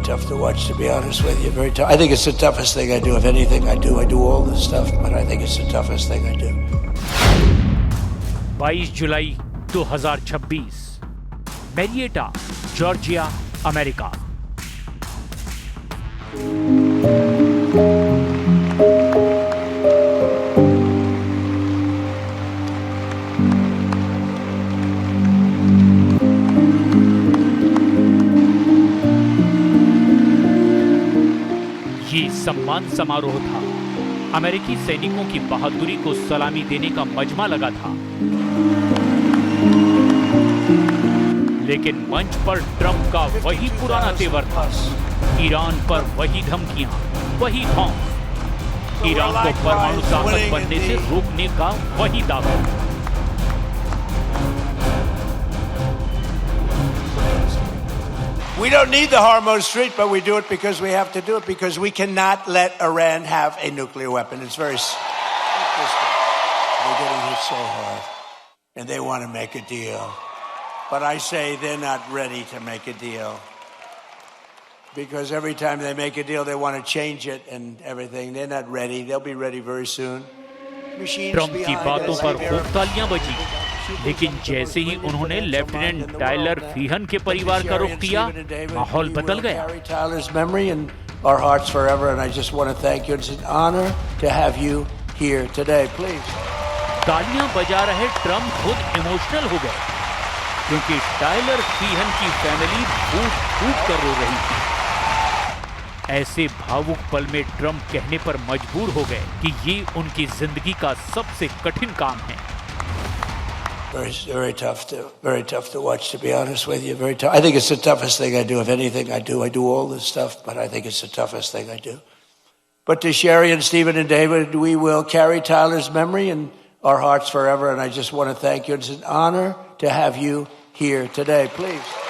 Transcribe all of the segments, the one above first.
tough to watch, to be honest with you. Very tough. I think it's the toughest thing I do. If anything I do all this stuff, but I think it's the toughest thing I do. 22 जुलाई 2026, Marietta, Georgia, America. ये सम्मान समारोह था। अमेरिकी सैनिकों की बहादुरी को सलामी देने का मजमा लगा था, लेकिन मंच पर ट्रंप का वही पुराना तेवर था। ईरान पर वही धमकियां, वही धौंस, ईरान को परमाणु ताकत बनने से रोकने का वही दावा। We don't need the Hormuz Strait, but we do it because we have to do it, because we cannot let Iran have a nuclear weapon. It's very simple. They're getting hit so hard, and they want to make a deal. But I say they're not ready to make a deal, because every time they make a deal, they want to change it and everything. They're not ready. They'll be ready very soon. Trump की बातों पर खूब तालियां बजी, लेकिन जैसे ही उन्होंने lieutenant Tyler फीहन के परिवार का रुख किया, माहौल बदल गया। Our hearts forever, and I just want to thank you. It's an honor to have you here today. Please. तालियां बजा रहे ट्रंप खुद इमोशनल हो गए, क्योंकि टायलर फीहन की फैमिली फूट कर रो रही थी। ऐसे भावुक पल में ट्रंप कहने पर मजबूर हो गए कि ये उनकी जिंदगी का सबसे कठिन काम है। Very tough to watch, to be honest with you. Very tough. I think it's the toughest thing I do. If anything I do all this stuff, but I think it's the toughest thing I do. But to Sherry and Stephen and David, we will carry Tyler's memory in our hearts forever, and I just want to thank you. It's an honor to have you here today. Please.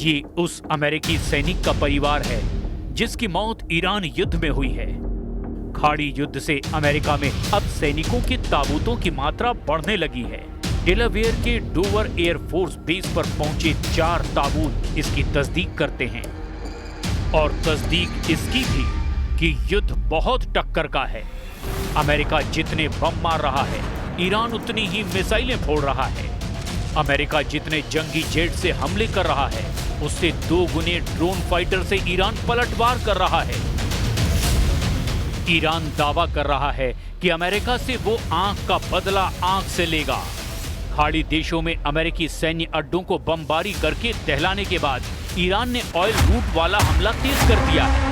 ये उस अमेरिकी सैनिक का परिवार है जिसकी मौत Iran युद्ध में हुई है। खाड़ी युद्ध से अमेरिका में अब सैनिकों के ताबूतों की मात्रा बढ़ने लगी है। डेलावेयर के डोवर एयरफोर्स बेस पर पहुंचे 4 ताबूत इसकी तस्दीक करते हैं, और तस्दीक इसकी थी कि युद्ध बहुत टक्कर का है। अमेरिका जितने बम मार रहा है, ईरान उतनी ही मिसाइलें फोड़ रहा है। अमेरिका जितने जंगी जेट से हमले कर रहा है, उससे 2 गुने ड्रोन फाइटर से ईरान पलटवार कर रहा है। ईरान दावा कर रहा है कि अमेरिका से वो आंख का बदला आंख से लेगा। खाड़ी देशों में अमेरिकी सैन्य अड्डों को बमबारी करके दहलाने के बाद ईरान ने ऑयल रूट वाला हमला तेज कर दिया है।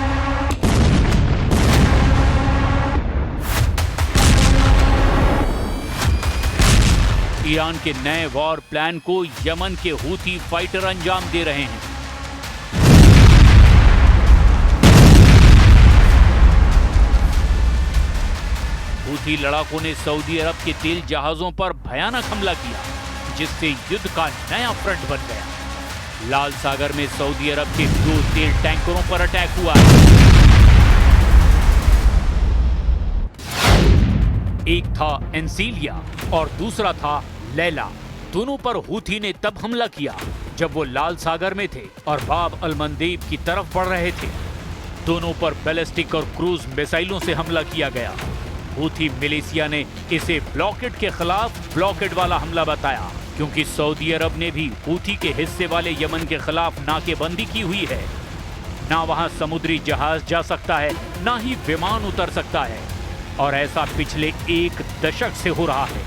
ईरान के नए वॉर प्लान को यमन के हूथी फाइटर अंजाम दे रहे हैं। हूथी लड़ाकों ने सऊदी अरब के तेल जहाजों पर भयानक हमला किया, जिससे युद्ध का नया फ्रंट बन गया। लाल सागर में सऊदी अरब के 2 तेल टैंकरों पर अटैक हुआ है। एक था एंसीलिया और दूसरा था लैला। दोनों पर हूथी ने तब हमला किया जब वो लाल सागर में थे और बाब अल मंदेब की तरफ बढ़ रहे थे। दोनों पर बैलिस्टिक और क्रूज मिसाइलों से हमला किया गया। हूथी मिलिशिया ने इसे ब्लॉकेड के खिलाफ ब्लॉकेड वाला हमला बताया, क्योंकि सऊदी अरब ने भी हूथी के हिस्से वाले यमन के खिलाफ नाकेबंदी की हुई है। ना वहां समुद्री जहाज जा सकता है, ना ही विमान उतर सकता है, और ऐसा पिछले 1 दशक से हो रहा है।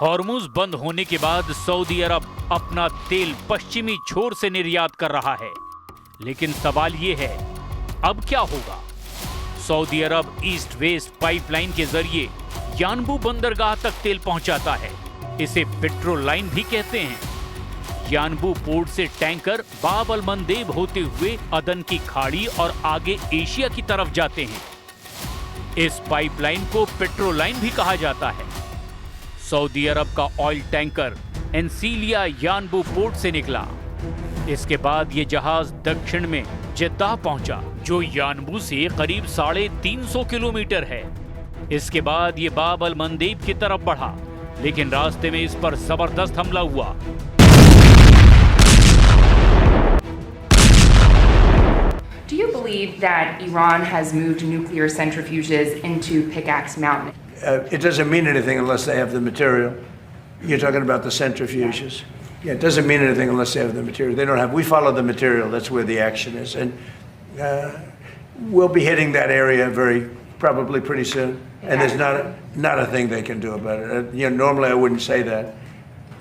हॉर्मुज बंद होने के बाद सऊदी अरब अपना तेल पश्चिमी छोर से निर्यात कर रहा है, लेकिन सवाल ये है अब क्या होगा? सऊदी अरब ईस्ट वेस्ट पाइपलाइन के जरिए यानबू बंदरगाह तक तेल पहुंचाता है। इसे पेट्रोल लाइन भी कहते हैं। यानबू पोर्ट से टैंकर बाब अल मंदेब होते हुए अदन की खाड़ी और आगे एशिया की तरफ जाते हैं। इस पाइपलाइन को पेट्रोल लाइन भी कहा जाता है। सऊदी अरब का ऑयल टैंकर एनसीलिया यानबू पोर्ट से निकला। इसके बाद ये जहाज दक्षिण में जेद्दाह पहुंचा, जो यानबू से करीब 350 किलोमीटर है। इसके बाद ये बाब अल मंदेब की तरफ बढ़ा, लेकिन रास्ते में इस पर जबरदस्त हमला हुआ। Do you believe that Iran has moved nuclear centrifuges into Pickaxe Mountain? It doesn't mean anything unless they have the material. You're talking about the centrifuges. Yeah, it doesn't mean anything unless they have the material. They don't have. We follow the material. That's where the action is, and we'll be hitting that area probably pretty soon. And there's not a thing they can do about it. Normally I wouldn't say that.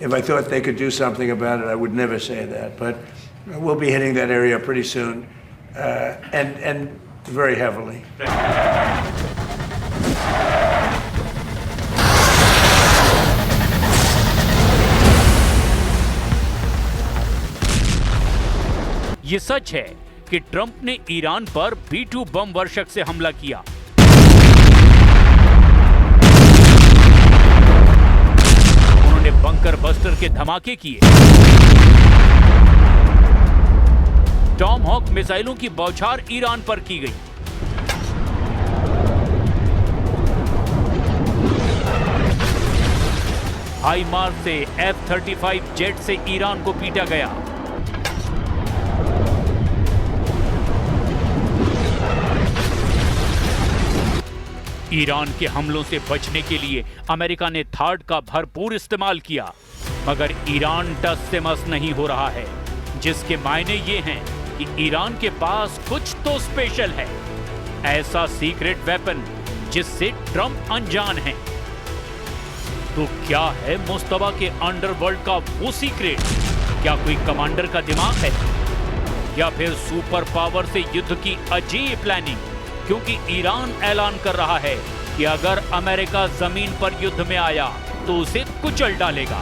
If I thought they could do something about it, I would never say that. But we'll be hitting that area pretty soon, and very heavily. ये सच है कि Trump ने Iran पर B-2 बम वर्षक से हमला किया। उन्होंने बंकर बस्टर के धमाके किए। टॉम हॉक मिसाइलों की बौछार ईरान पर की गई। हाईमार्स से F-35 जेट से ईरान को पीटा गया। ईरान के हमलों से बचने के लिए अमेरिका ने थार्ड का भरपूर इस्तेमाल किया, मगर ईरान टस से मस नहीं हो रहा है, जिसके मायने ये हैं कि ईरान के पास कुछ तो स्पेशल है, ऐसा सीक्रेट वेपन जिससे ट्रंप अनजान है। तो क्या है मुस्तबा के अंडरवर्ल्ड का वो सीक्रेट? क्या कोई कमांडर का दिमाग है, या फिर सुपर पावर से युद्ध की अजीब प्लानिंग? क्योंकि ईरान ऐलान कर रहा है कि अगर अमेरिका जमीन पर युद्ध में आया तो उसे कुचल डालेगा।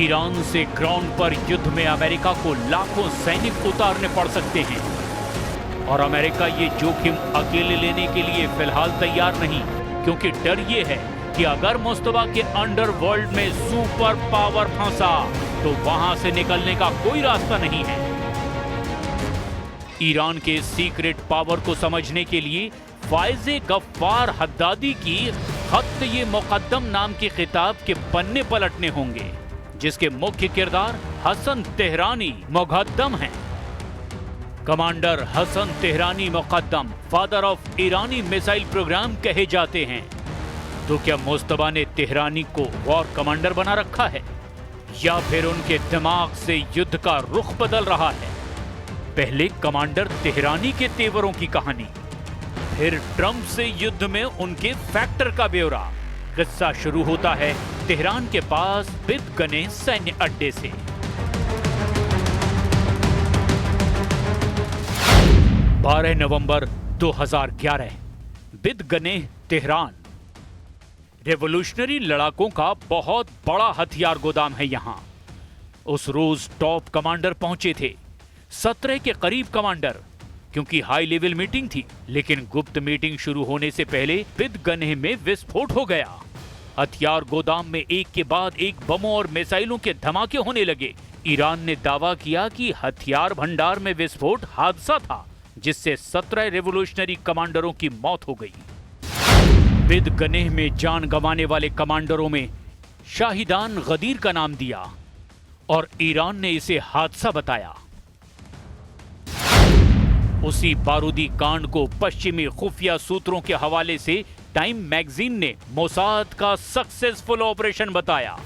ईरान से ग्राउंड पर युद्ध में अमेरिका को लाखों सैनिक उतारने पड़ सकते हैं, और अमेरिका ये जोखिम अकेले लेने के लिए फिलहाल तैयार नहीं, क्योंकि डर ये है कि अगर मुस्तबा के अंडरवर्ल्ड में सुपर पावर फंसा तो वहां से निकलने का कोई रास्ता नहीं है। ईरान के सीक्रेट पावर को समझने के लिए फायज़े गफ्फार हद्दादी की खत ये मुकद्दम नाम की किताब के पन्ने पलटने होंगे, जिसके मुख्य किरदार हसन तेहरानी मुकद्दम हैं। Commander Hassan Tehrani Moghaddam father of ईरानी मिसाइल प्रोग्राम कहे जाते हैं। तो क्या मुस्तबा ने तेहरानी को वॉर कमांडर बना रखा है, या फिर उनके दिमाग से युद्ध का रुख बदल रहा है? पहले कमांडर तेहरानी के तेवरों की कहानी, फिर ट्रंप से युद्ध में उनके फैक्टर का ब्यौरा। किस्सा शुरू होता है तेहरान के पास बिदगने सैन्य अड्डे से। 12 नवंबर 2011, बिदगने तेहरान। रेवोल्यूशनरी लड़ाकों का बहुत बड़ा हथियार गोदाम है यहाँ। उस रोज टॉप कमांडर पहुंचे थे, 17 के करीब कमांडर, क्योंकि हाई लेवल मीटिंग थी। लेकिन गुप्त मीटिंग शुरू होने से पहले बिदगने में विस्फोट हो गया। हथियार गोदाम में एक के बाद एक बमों और मिसाइलों के धमाके होने लगे। ईरान ने दावा किया कि हथियार भंडार में विस्फोट हादसा था, जिससे 17 रेवोल्यूशनरी कमांडरों की मौत हो गई। बिदगनेह में जान गंवाने वाले कमांडरों में शाहिदान गदीर का नाम दिया और ईरान ने इसे हादसा बताया। उसी बारूदी कांड को पश्चिमी खुफिया सूत्रों के हवाले से टाइम मैगजीन ने मोसाद का सक्सेसफुल ऑपरेशन बताया।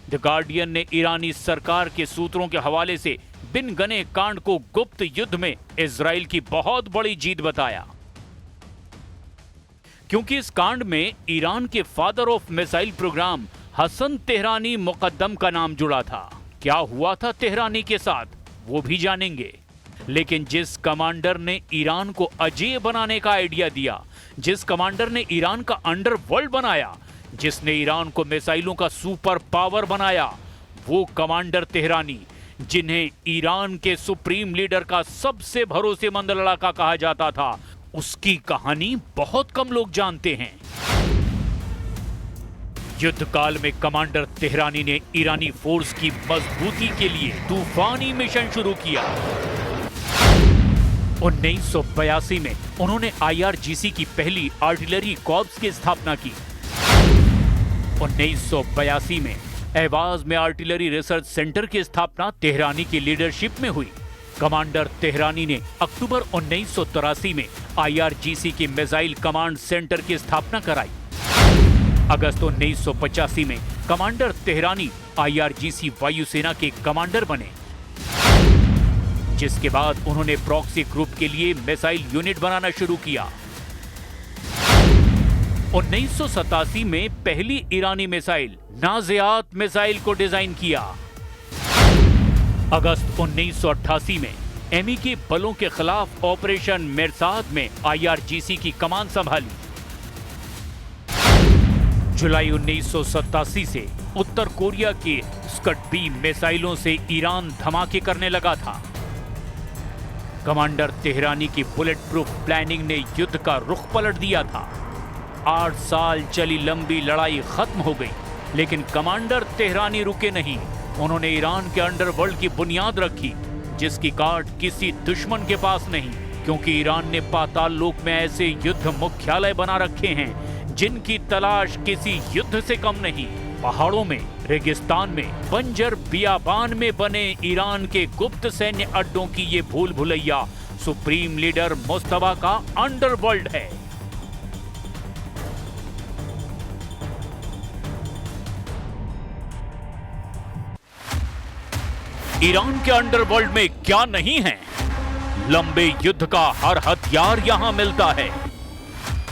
द गार्डियन ने ईरानी सरकार के सूत्रों के हवाले से बिन गने कांड को गुप्त युद्ध में इजराइल की बहुत बड़ी जीत बताया, क्योंकि इस कांड में ईरान के father of missile program Hassan Tehrani Moghaddam का नाम जुड़ा था। क्या हुआ था तेहरानी के साथ वो भी जानेंगे, लेकिन जिस कमांडर ने ईरान को अजेय बनाने का आइडिया दिया, जिस कमांडर ने ईरान का अंडरवर्ल्ड बनाया, जिसने ईरान को मिसाइलों का सुपर पावर बनाया, वो कमांडर तेहरानी, जिन्हें ईरान के सुप्रीम लीडर का सबसे भरोसेमंद लड़ाका कहा जाता था, उसकी कहानी बहुत कम लोग जानते हैं। युद्ध काल में कमांडर तेहरानी ने ईरानी फोर्स की मजबूती के लिए तूफानी मिशन शुरू किया। 1982 में उन्होंने IRGC की पहली आर्टिलरी कॉर्प्स की स्थापना की। 1982 में एवाज में आर्टिलरी रिसर्च सेंटर की स्थापना तेहरानी की लीडरशिप में हुई। कमांडर तेहरानी ने अक्टूबर 1983 में IRGC की मिसाइल कमांड सेंटर की स्थापना कराई। अगस्त 1985 में कमांडर तेहरानी IRGC वायुसेना के कमांडर बने, जिसके बाद उन्होंने प्रॉक्सी ग्रुप के लिए मिसाइल यूनिट बनाना शुरू किया। 1987 में पहली ईरानी मिसाइल नाज़ियात मिसाइल को डिजाइन किया। अगस्त 1988 में MEK बलों के खिलाफ ऑपरेशन मिरसाद में IRGC की कमान संभाली। जुलाई 1987 से उत्तर कोरिया के स्कड-B मिसाइलों से ईरान धमाके करने लगा था। कमांडर तेहरानी की बुलेट प्रूफ प्लानिंग ने युद्ध का रुख पलट दिया था। 8 साल चली लंबी लड़ाई खत्म हो गई, लेकिन कमांडर तेहरानी रुके नहीं। उन्होंने ईरान के अंडरवर्ल्ड की बुनियाद रखी, जिसकी काट किसी दुश्मन के पास नहीं, क्योंकि ईरान ने पाताल लोक में ऐसे युद्ध मुख्यालय बना रखे हैं जिनकी तलाश किसी युद्ध से कम नहीं। पहाड़ों में, रेगिस्तान में, बंजर बियाबान में बने ईरान के गुप्त सैन्य अड्डों की ये भूल भुलैया सुप्रीम लीडर मुस्तफा का अंडरवर्ल्ड है। ईरान के अंडरवर्ल्ड में क्या नहीं है? लंबे युद्ध का हर हथियार यहां मिलता है।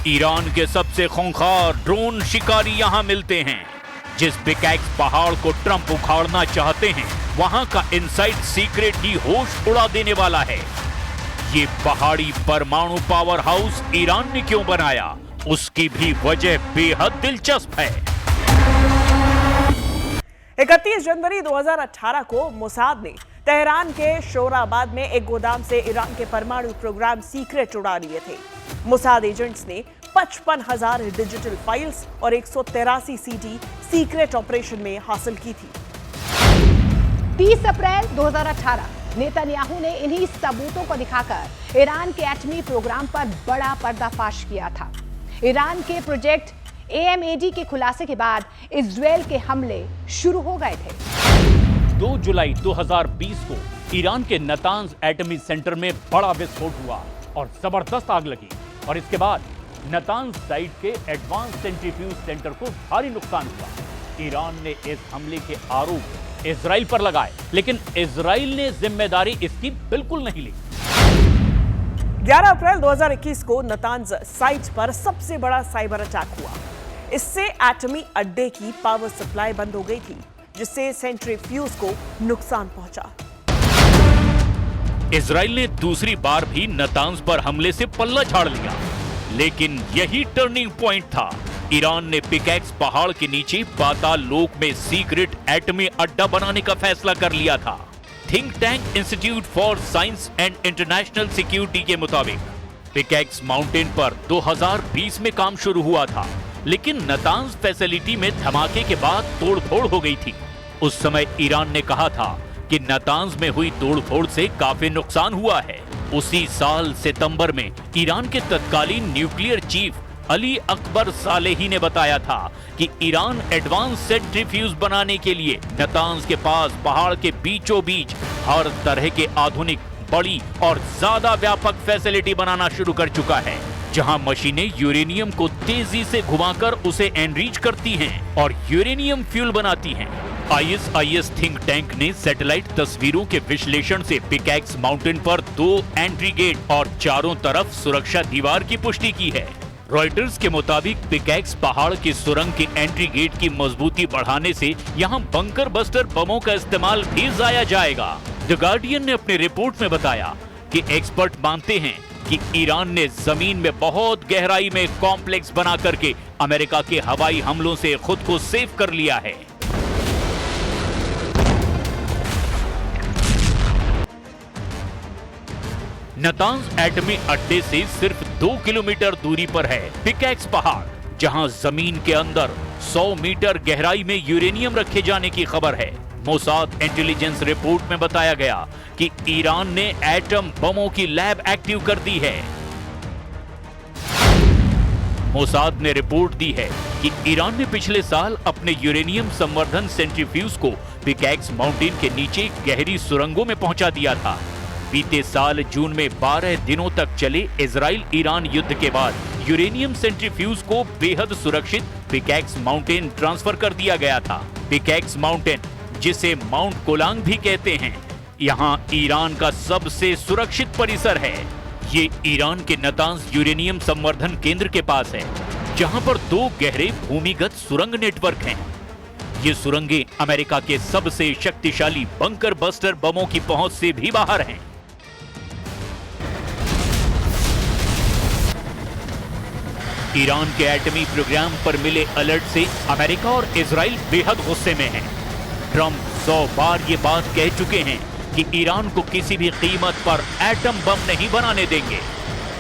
ईरान के सबसे खूंखार ड्रोन शिकारी यहां मिलते हैं। जिस पिकैक्स पहाड़ को ट्रंप उखाड़ना चाहते हैं, वहां का इनसाइड सीक्रेट ही होश उड़ा देने वाला है। ये पहाड़ी परमाणु पावर हाउस ईरान ने क्यों बनाया, उसकी भी वजह बेहद दिलचस्प है। 31 जनवरी 2018 को मोसाद ने तेहरान के शोराबाद में एक गोदाम से ईरान के परमाणु प्रोग्राम सीक्रेट उड़ा लिए थे। मोसाद एजेंट्स ने 55,000 डिजिटल फाइल्स और 183 CD सीक्रेट ऑपरेशन में हासिल की थी। 30 अप्रैल 2018 नेतन्याहू ने इन्हीं सबूतों को दिखाकर ईरान के एटमी प्रोग्राम पर बड़ा पर्दाफाश किया था। ईरान के प्रोजेक्ट AMAD के खुलासे के बाद इजराइल के हमले शुरू हो गए थे। 2 जुलाई 2020 को ईरान के नतांज एटमी सेंटर में बड़ा विस्फोट हुआ और जबरदस्त आग लगी, और इसके बाद नतांज साइट के एडवांस सेंट्रीफ्यूज सेंटर को भारी नुकसान हुआ। ईरान ने इस हमले के आरोप इजराइल पर लगाए, लेकिन इजराइल ने जिम्मेदारी इसकी बिल्कुल नहीं ली। 11 अप्रैल 2021 को नतांज साइट पर सबसे बड़ा साइबर अटैक हुआ। इससे एटमी अड्डे की पावर सप्लाई बंद हो गई थी, जिससे सेंट्रीफ्यूज को नुकसान पहुंचा। इजराइल ने दूसरी बार भी नतांज पर हमले से पल्ला झाड़ लिया, लेकिन यही टर्निंग पॉइंट था। ईरान ने पिकैक्स पहाड़ के नीचे पाताल लोक में सीक्रेट एटमी अड्डा बनाने का फैसला कर लिया था। Think tank institute for science and international security के मुताबिक पिकैक्स माउंटेन पर 2020 में काम शुरू हुआ था, लेकिन नतांज फैसिलिटी में धमाके के बाद तोड़फोड़ हो गई थी। उस समय ईरान ने कहा था कि नतांज में हुई तोड़फोड़ से काफी नुकसान हुआ है। उसी साल सितंबर में ईरान के तत्कालीन nuclear chief Ali Akbar Salehi ने बताया था कि ईरान एडवांस सेंट्रीफ्यूज बनाने के लिए नतांज के पास पहाड़ के बीचों बीच हर तरह के आधुनिक, बड़ी और ज्यादा व्यापक फैसिलिटी बनाना शुरू कर चुका है, जहां मशीनें यूरेनियम को तेजी से घुमाकर उसे एनरिच करती हैं और यूरेनियम फ्यूल बनाती हैं। ISIS थिंक टैंक ने सैटेलाइट तस्वीरों के विश्लेषण से पिकैक्स माउंटेन पर 2 एंट्री गेट और चारों तरफ सुरक्षा दीवार की पुष्टि की है। रॉयटर्स के मुताबिक पिकैक्स पहाड़ की सुरंग के एंट्री गेट की मजबूती बढ़ाने से यहां बंकर बस्टर बमों का इस्तेमाल भी जाया जाएगा। द गार्डियन ने अपनी रिपोर्ट में बताया कि एक्सपर्ट मानते हैं कि ईरान ने जमीन में बहुत गहराई में कॉम्प्लेक्स बना करके अमेरिका के हवाई हमलों से खुद को सेव कर लिया है। नतांज एटमी अड्डे से सिर्फ 2 किलोमीटर दूरी पर है पिकैक्स पहाड़, जहां जमीन के अंदर 100 मीटर गहराई में यूरेनियम रखे जाने की खबर है। मोसाद इंटेलिजेंस रिपोर्ट में बताया गया कि ईरान ने एटम बमों की लैब एक्टिव कर दी है। मोसाद ने रिपोर्ट दी है कि ईरान ने पिछले साल अपने यूरेनियम संवर्धन सेंट्रीफ्यूज को पिकैक्स माउंटेन के नीचे गहरी सुरंगों में पहुंचा दिया था। बीते साल जून में 12 दिनों तक चले इजराइल ईरान युद्ध के बाद यूरेनियम सेंट्रीफ्यूज को बेहद सुरक्षित पिकैक्स माउंटेन ट्रांसफर कर दिया गया था। पिकैक्स माउंटेन, जिसे माउंट कोलांग भी कहते हैं, यहाँ ईरान का सबसे सुरक्षित परिसर है। ये ईरान के नतांज यूरेनियम संवर्धन केंद्र के पास है, जहां पर 2 गहरे भूमिगत सुरंग नेटवर्क हैं। ये सुरंगें अमेरिका के सबसे शक्तिशाली बंकर बस्टर बमों की पहुंच से भी बाहर हैं। ईरान के एटमी प्रोग्राम पर मिले अलर्ट से अमेरिका और इजराइल बेहद गुस्से में हैं। ट्रंप 100 बार ये बात कह चुके हैं कि ईरान को किसी भी कीमत पर एटम बम नहीं बनाने देंगे,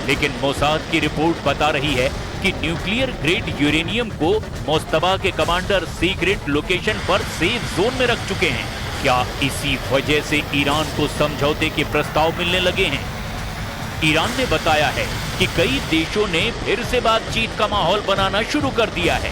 लेकिन मोसाद की रिपोर्ट बता रही है कि न्यूक्लियर ग्रेड यूरेनियम को मोस्तबा के कमांडर सीक्रेट लोकेशन पर सेफ जोन में रख चुके हैं। क्या इसी वजह से ईरान को समझौते के प्रस्ताव मिलने लगे हैं? ईरान ने बताया है कि कई देशों ने फिर से बातचीत का माहौल बनाना शुरू कर दिया है।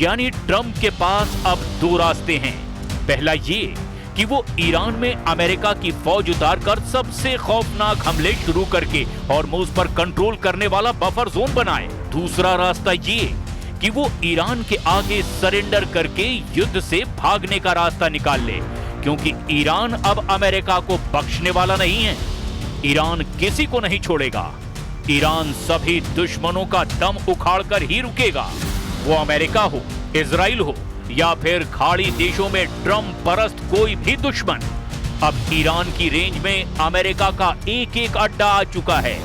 यानी ट्रंप के पास अब 2 रास्ते हैं। पहला ये कि वो ईरान में अमेरिका की फौज उतारकर सबसे खौफनाक हमले शुरू करके हॉर्मुज़ पर कंट्रोल करने वाला बफर जोन बनाए। दूसरा रास्ता ये कि वो ईरान के आगे सरेंडर करके युद्ध से भागने का रास्ता निकाल ले, क्योंकि ईरान अब अमेरिका को बख्शने वाला नहीं है। ईरान किसी को नहीं छोड़ेगा। ईरान सभी दुश्मनों का दम उखाड़कर ही रुकेगा, वो अमेरिका हो, इजराइल हो या फिर खाड़ी देशों में ट्रंप परस्त कोई भी दुश्मन। अब ईरान की रेंज में अमेरिका का एक अड्डा आ चुका है,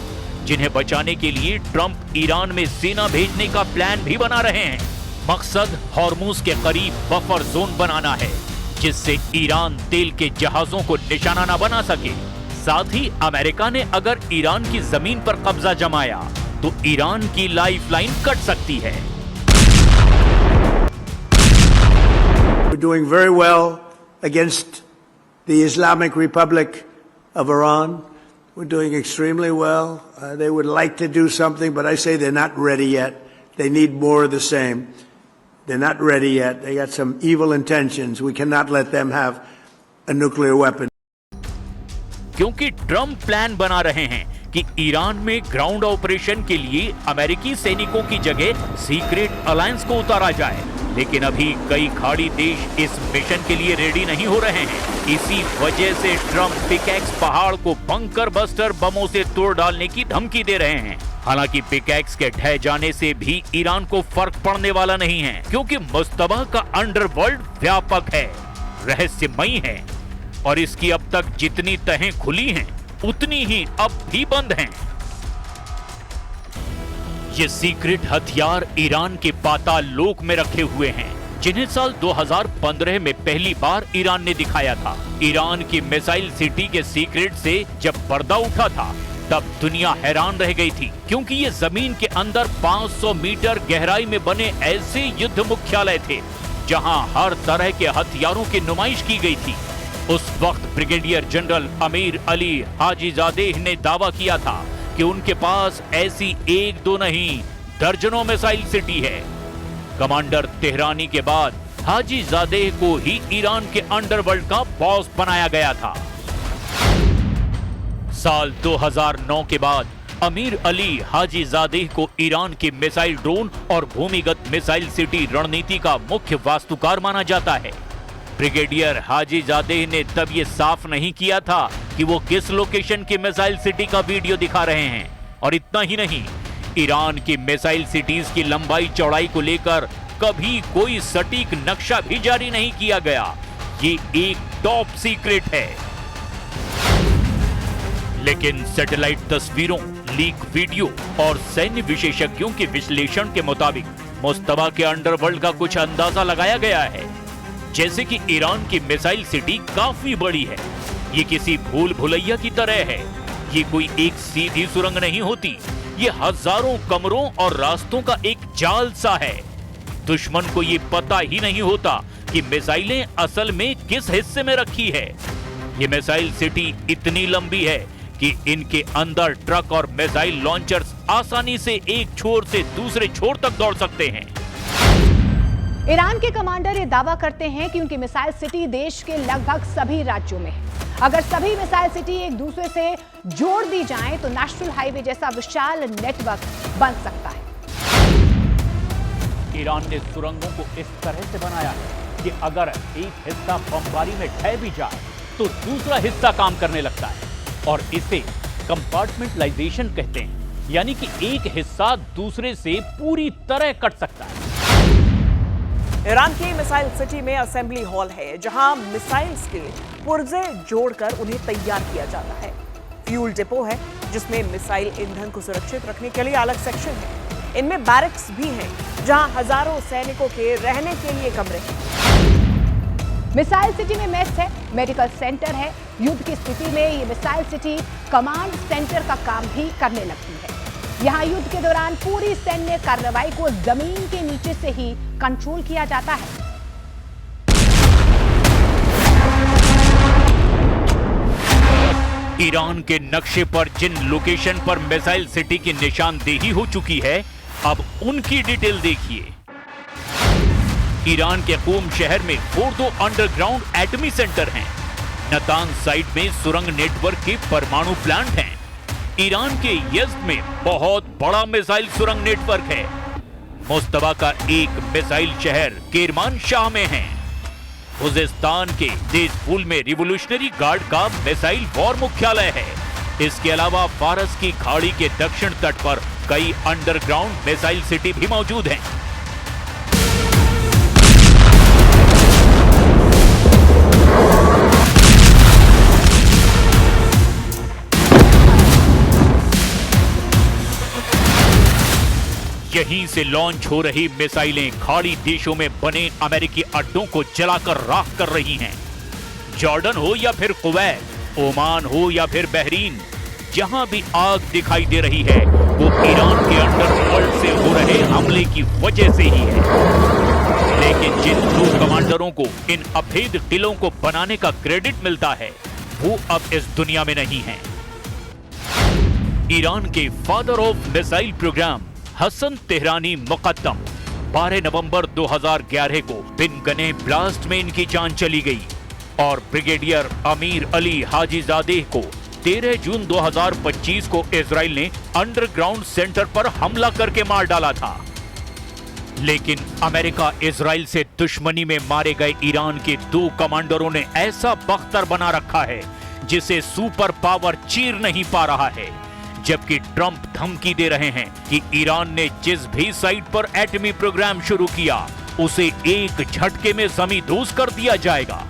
जिन्हें बचाने के लिए ट्रंप ईरान में सेना भेजने का प्लान भी बना रहे हैं। मकसद हॉर्मुज़ के करीब बफर जोन बनाना है, जिससे ईरान तेल के जहाजों को निशाना न बना सके। साथ ही अमेरिका ने अगर ईरान की जमीन पर कब्जा जमाया तो ईरान की लाइफलाइन कट सकती है। We're doing very well against the Islamic Republic of Iran. We're doing extremely well. They would like to do something, but I say they're not ready yet. They need more of the same. They're not ready yet. They got some evil intentions. We cannot let them have a nuclear weapon. क्योंकि Trump plan बना रहे हैं कि Iran में ground operation के लिए अमेरिकी सैनिकों की जगह सीक्रेट अलायंस को उतारा जाए, लेकिन अभी कई खाड़ी देश इस मिशन के लिए रेडी नहीं हो रहे हैं। इसी वजह से ट्रंप पिकैक्स पहाड़ को बंकर बस्टर बमों से तोड़ डालने की धमकी दे रहे हैं। हालांकि पिकैक्स के ढह जाने से भी ईरान को फर्क पड़ने वाला नहीं है, क्योंकि मुस्तबा का अंडरवर्ल्ड व्यापक है, रहस्यमयी है और इसकी अब तक जितनी तहें खुली हैं उतनी ही अब भी बंद हैं। ये सीक्रेट हथियार ईरान के पाताल लोक में रखे हुए हैं, जिन्हें साल 2015 में पहली बार ईरान ने दिखाया था। ईरान की मिसाइल सिटी के सीक्रेट से जब पर्दा उठा था तब दुनिया हैरान रह गई थी, क्योंकि ये जमीन के अंदर 500 मीटर गहराई में बने ऐसे युद्ध मुख्यालय थे जहां हर तरह के हथियारों की नुमाइश की गई थी। उस वक्त brigadier general Amir Ali Hajizadeh ने दावा किया था कि उनके पास ऐसी एक दो नहीं दर्जनों मिसाइल सिटी है। कमांडर तेहरानी के बाद हाजीजादेह को ही ईरान के अंडरवर्ल्ड का बॉस बनाया गया था। साल 2009 के बाद अमीर अली हाजीजादेह को ईरान की मिसाइल ड्रोन और भूमिगत मिसाइल सिटी रणनीति का मुख्य वास्तुकार माना जाता है। ब्रिगेडियर हाजीजादेह ने तब ये साफ नहीं किया था कि वो किस लोकेशन की मिसाइल सिटी का वीडियो दिखा रहे हैं। और इतना ही नहीं, ईरान की मिसाइल सिटीज की लंबाई चौड़ाई को लेकर कभी कोई सटीक नक्शा भी जारी नहीं किया गया। ये एक टॉप सीक्रेट है। लेकिन सैटेलाइट तस्वीरों, लीक वीडियो और सैन्य विशेषज्ञों के विश्लेषण के मुताबिक मुस्तबा के अंडरवर्ल्ड का कुछ अंदाजा लगाया गया है। जैसे कि ईरान की मिसाइल सिटी काफी बड़ी है, ये किसी भूल भुलैया की तरह है। ये कोई एक सीधी सुरंग नहीं होती, ये हजारों कमरों और रास्तों का एक जाल सा है। दुश्मन को ये पता ही नहीं होता कि मिसाइलें असल में किस हिस्से में रखी है। ये मिसाइल सिटी इतनी लंबी है कि इनके अंदर ट्रक और मिसाइल लॉन्चर्स आसानी से एक छोर से दूसरे छोर तक दौड़ सकते हैं। ईरान के कमांडर ये दावा करते हैं कि उनकी मिसाइल सिटी देश के लगभग सभी राज्यों में है। अगर सभी मिसाइल सिटी एक दूसरे से जोड़ दी जाएं तो नेशनल हाईवे जैसा विशाल नेटवर्क बन सकता है। ईरान ने सुरंगों को इस तरह से बनाया है कि अगर एक हिस्सा बमबारी में ढह भी जाए तो दूसरा हिस्सा काम करने लगता है, और इसे कंपार्टमेंटलाइजेशन कहते हैं, यानी कि एक हिस्सा दूसरे से पूरी तरह कट सकता है। ईरान की मिसाइल सिटी में असेंबली हॉल है जहां मिसाइल्स के पुर्जे जोड़कर उन्हें तैयार किया जाता है। फ्यूल डिपो है जिसमें मिसाइल ईंधन को सुरक्षित रखने के लिए अलग सेक्शन है। इनमें बैरक्स भी हैं जहां हजारों सैनिकों के रहने के लिए कमरे हैं। मिसाइल सिटी में मेस है, मेडिकल सेंटर है। युद्ध की स्थिति में ये मिसाइल सिटी कमांड सेंटर का काम भी करने लगती है। यहाँ युद्ध के दौरान पूरी सैन्य कार्रवाई को जमीन के नीचे से ही कंट्रोल किया जाता है। ईरान के नक्शे पर जिन लोकेशन पर मिसाइल सिटी की निशानदेही हो चुकी है, अब उनकी डिटेल देखिए। ईरान के कूम शहर में फोर्दो अंडरग्राउंड एटमी सेंटर हैं। नतान साइट में सुरंग नेटवर्क के परमाणु प्लांट हैं। ईरान के यज़्द में बहुत बड़ा मिसाइल सुरंग नेटवर्क है। मुस्तबा का एक मिसाइल शहर केरमान शाह में है। खुजिस्तान के देजफुल में रिवोल्यूशनरी गार्ड का मिसाइल वॉर मुख्यालय है। इसके अलावा फारस की खाड़ी के दक्षिण तट पर कई अंडरग्राउंड मिसाइल सिटी भी मौजूद हैं। यहीं से लॉन्च हो रही मिसाइलें खाड़ी देशों में बने अमेरिकी अड्डों को जलाकर राख कर रही हैं। जॉर्डन हो या फिर कुवैत, ओमान हो या फिर बहरीन, जहां भी आग दिखाई दे रही है वो ईरान के अंडरवर्ल्ड से हो रहे हमले की वजह से ही है। लेकिन जिन दो कमांडरों को इन अभेद किलों को बनाने का क्रेडिट मिलता है वो अब इस दुनिया में नहीं है। ईरान के father of missile program Hassan Tehrani Moghaddam 12 नवंबर 2011 को बिन गने ब्लास्ट में इनकी जान चली गई और ब्रिगेडियर अमीर अली हाजीजादेह को 13 जून 2025 को इजराइल ने अंडरग्राउंड सेंटर पर हमला करके मार डाला था। लेकिन अमेरिका इजराइल से दुश्मनी में मारे गए ईरान के दो कमांडरों ने ऐसा बख्तर बना रखा है जिसे सुपर पावर चीर नहीं पा रहा है। जबकि ट्रंप धमकी दे रहे हैं कि ईरान ने जिस भी साइट पर एटमी प्रोग्राम शुरू किया उसे एक झटके में जमींदोज कर दिया जाएगा।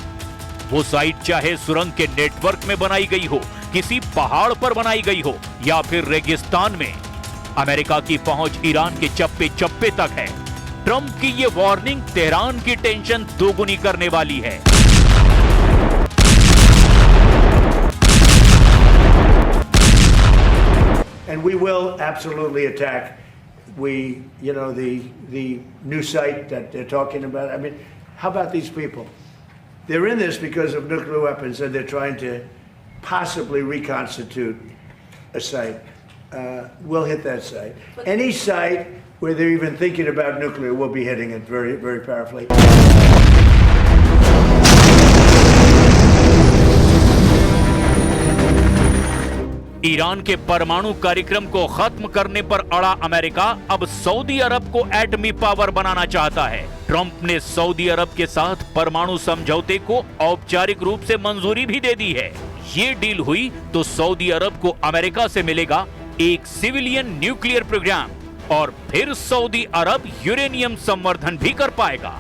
वो साइट चाहे सुरंग के नेटवर्क में बनाई गई हो, किसी पहाड़ पर बनाई गई हो या फिर रेगिस्तान में, अमेरिका की पहुंच ईरान के चप्पे चप्पे तक है। ट्रंप की ये वार्निंग तेहरान की टेंशन दोगुनी करने वाली है। And we will absolutely attack. The new site that they're talking about. I mean, how about these people? They're in this because of nuclear weapons, and they're trying to possibly reconstitute a site. We'll hit that site. Any site where they're even thinking about nuclear, we'll be hitting it very, very powerfully. Iran के परमाणु कार्यक्रम को खत्म करने पर अड़ा America अब Saudi अरब को एटमी पावर बनाना चाहता है। ट्रंप ने सऊदी अरब के साथ परमाणु समझौते को औपचारिक रूप से मंजूरी भी दे दी है। ये डील हुई तो सऊदी अरब को अमेरिका से मिलेगा एक सिविलियन न्यूक्लियर प्रोग्राम और फिर सऊदी अरब यूरेनियम संवर्धन भी कर पाएगा।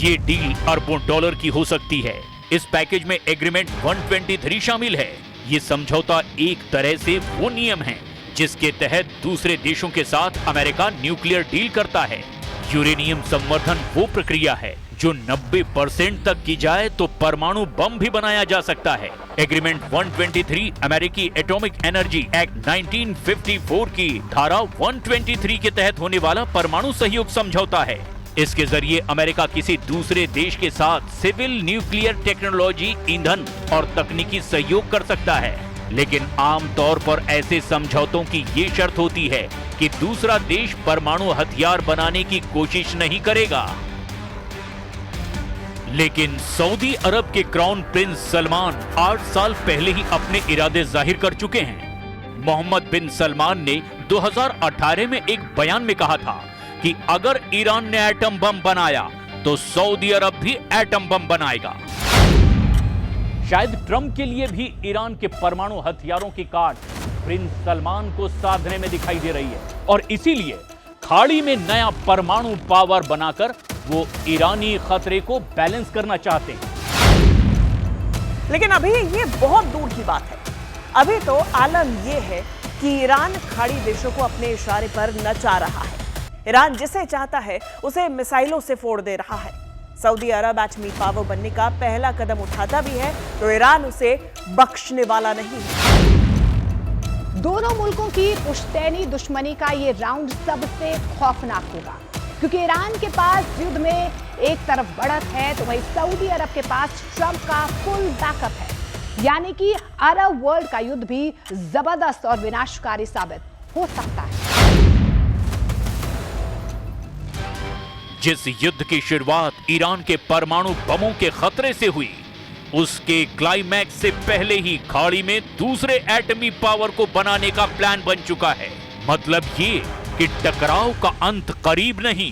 ये डील अरबों डॉलर की हो सकती है। इस पैकेज में एग्रीमेंट 123 शामिल है। ये समझौता एक तरह से वो नियम है जिसके तहत दूसरे देशों के साथ अमेरिका न्यूक्लियर डील करता है। यूरेनियम संवर्धन वो प्रक्रिया है जो 90% तक की जाए तो परमाणु बम भी बनाया जा सकता है। एग्रीमेंट 123 अमेरिकी एटॉमिक एनर्जी एक्ट 1954 की धारा 123 के तहत होने वाला परमाणु सहयोग समझौता है। इसके जरिए अमेरिका किसी दूसरे देश के साथ सिविल न्यूक्लियर टेक्नोलॉजी, ईंधन और तकनीकी सहयोग कर सकता है, लेकिन आमतौर पर ऐसे समझौतों की ये शर्त होती है कि दूसरा देश परमाणु हथियार बनाने की कोशिश नहीं करेगा। लेकिन सऊदी अरब के क्राउन प्रिंस सलमान 8 साल पहले ही अपने इरादे जाहिर कर चुके हैं। मोहम्मद बिन सलमान ने 2018 में एक बयान में कहा था कि अगर ईरान ने एटम बम बनाया तो सऊदी अरब भी एटम बम बनाएगा। शायद ट्रंप के लिए भी ईरान के परमाणु हथियारों की काट प्रिंस सलमान को साधने में दिखाई दे रही है और इसीलिए खाड़ी में नया परमाणु पावर बनाकर वो ईरानी खतरे को बैलेंस करना चाहते हैं। लेकिन अभी ये बहुत दूर की बात है। अभी तो आलम ये है कि ईरान खाड़ी देशों को अपने इशारे पर नचा रहा है। ईरान जिसे चाहता है उसे मिसाइलों से फोड़ दे रहा है। सऊदी अरब एटमी पावर बनने का पहला कदम उठाता भी है तो ईरान उसे बख्शने वाला नहीं है। दोनों मुल्कों की पुश्तैनी दुश्मनी का ये राउंड सबसे खौफनाक होगा, क्योंकि ईरान के पास युद्ध में एक तरफ बढ़त है तो वहीं सऊदी अरब के पास ट्रंप का फुल बैकअप है। यानी कि अरब वर्ल्ड का युद्ध भी जबरदस्त और विनाशकारी साबित हो सकता है। जिस युद्ध की शुरुआत ईरान के परमाणु बमों के खतरे से हुई, उसके क्लाइमैक्स से पहले ही खाड़ी में दूसरे एटमी पावर को बनाने का प्लान बन चुका है। मतलब ये कि टकराव का अंत करीब नहीं,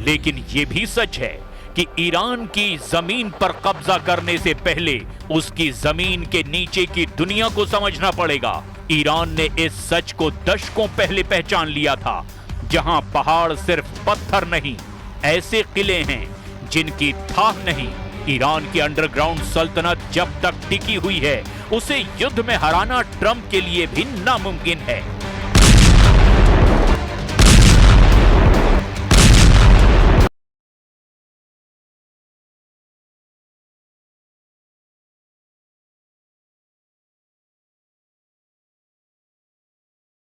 लेकिन ये भी सच है कि ईरान की जमीन पर कब्जा करने से पहले उसकी जमीन के नीचे की दुनिया को समझना पड़ेगा। ईरान ने इस सच को दशकों पहले पहचान लिया था, जहां पहाड़ सिर्फ पत्थर नहीं, ऐसे किले हैं जिनकी थाह नहीं। ईरान की अंडरग्राउंड सल्तनत जब तक टिकी हुई है, उसे युद्ध में हराना ट्रंप के लिए भी नामुमकिन है।